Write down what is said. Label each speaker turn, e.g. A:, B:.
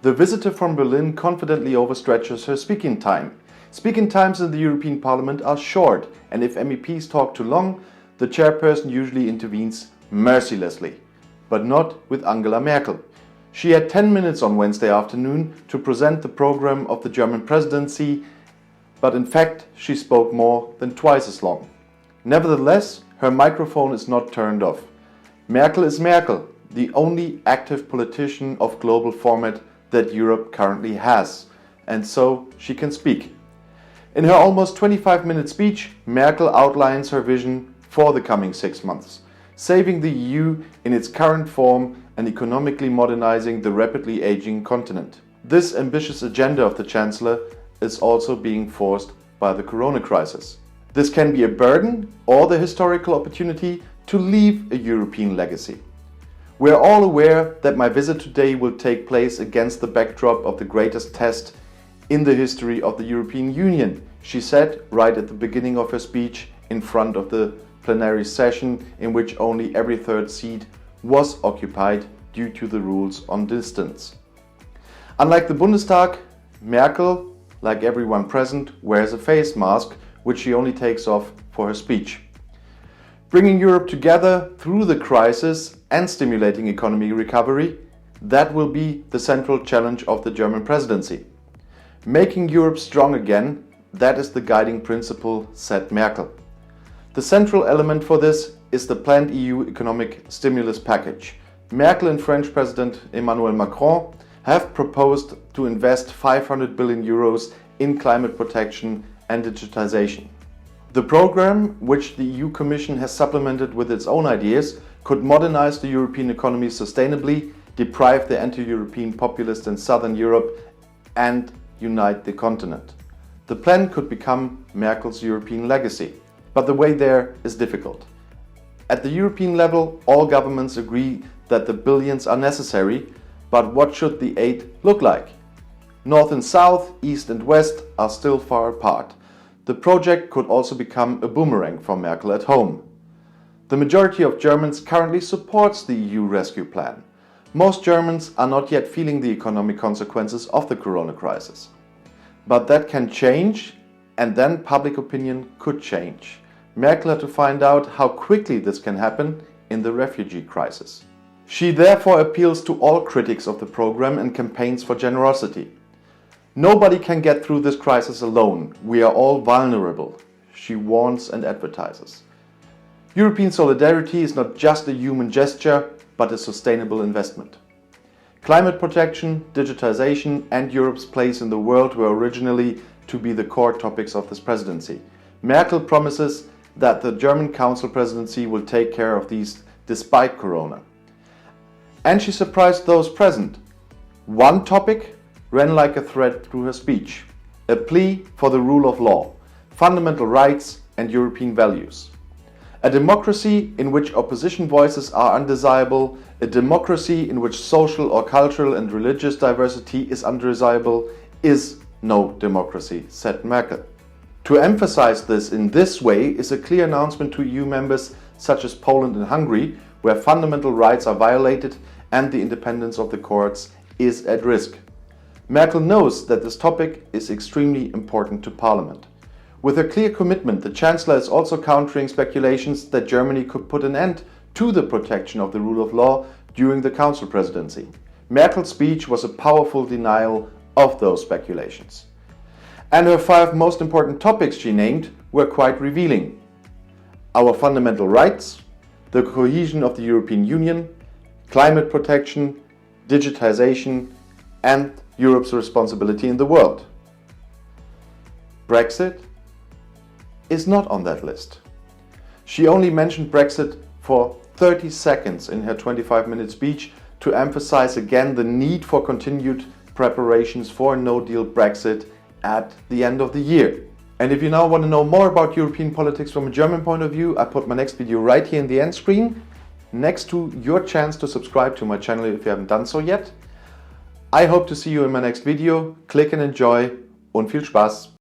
A: The visitor from Berlin confidently overstretches her speaking time. Speaking times in the European Parliament are short, and if MEPs talk too long, the chairperson usually intervenes mercilessly. But not with Angela Merkel. She had 10 minutes on Wednesday afternoon to present the program of the German Presidency, but in fact she spoke more than twice as long. Nevertheless, her microphone is not turned off. Merkel is Merkel, the only active politician of global format that Europe currently has, and so she can speak. In her almost 25-minute speech, Merkel outlines her vision for the coming 6 months, saving the EU in its current form and economically modernizing the rapidly aging continent. This ambitious agenda of the Chancellor is also being forced by the corona crisis. This can be a burden or the historical opportunity to leave a European legacy. We are all aware that my visit today will take place against the backdrop of the greatest test in the history of the European Union, she said right at the beginning of her speech in front of the plenary session in which only every third seat was occupied due to the rules on distance. Unlike the Bundestag, Merkel, like everyone present, wears a face mask which she only takes off for her speech. Bringing Europe together through the crisis and stimulating economic recovery, that will be the central challenge of the German presidency. Making Europe strong again, that is the guiding principle, said Merkel. The central element for this is the planned EU economic stimulus package. Merkel and French President Emmanuel Macron have proposed to invest 500 billion euros in climate protection and digitization. The program, which the EU Commission has supplemented with its own ideas, could modernize the European economy sustainably, deprive the anti-European populists in southern Europe, and unite the continent. The plan could become Merkel's European legacy, but the way there is difficult. At the European level, all governments agree that the billions are necessary, but what should the aid look like? North and South, East and West are still far apart. The project could also become a boomerang for Merkel at home. The majority of Germans currently supports the EU rescue plan. Most Germans are not yet feeling the economic consequences of the corona crisis. But that can change, and then public opinion could change. Merkel had to find out how quickly this can happen in the refugee crisis. She therefore appeals to all critics of the program and campaigns for generosity. Nobody can get through this crisis alone. We are all vulnerable, she warns and advertises. European solidarity is not just a human gesture, but a sustainable investment. Climate protection, digitization, and Europe's place in the world were originally to be the core topics of this presidency. Merkel promises that the German Council presidency will take care of these despite corona. And she surprised those present. One topic ran like a thread through her speech: a plea for the rule of law, fundamental rights and European values. A democracy in which opposition voices are undesirable, a democracy in which social or cultural and religious diversity is undesirable, is no democracy, said Merkel. To emphasize this in this way is a clear announcement to EU members such as Poland and Hungary, where fundamental rights are violated and the independence of the courts is at risk. Merkel knows that this topic is extremely important to Parliament. With her clear commitment, the Chancellor is also countering speculations that Germany could put an end to the protection of the rule of law during the Council presidency. Merkel's speech was a powerful denial of those speculations. And her 5 most important topics she named were quite revealing: our fundamental rights, the cohesion of the European Union, climate protection, digitization, and Europe's responsibility in the world. Brexit is not on that list. She only mentioned Brexit for 30 seconds in her 25-minute speech to emphasize again the need for continued preparations for a no-deal Brexit at the end of the year. And if you now want to know more about European politics from a German point of view, I put my next video right here in the end screen, next to your chance to subscribe to my channel if you haven't done so yet. I hope to see you in my next video. Click and enjoy und viel Spaß!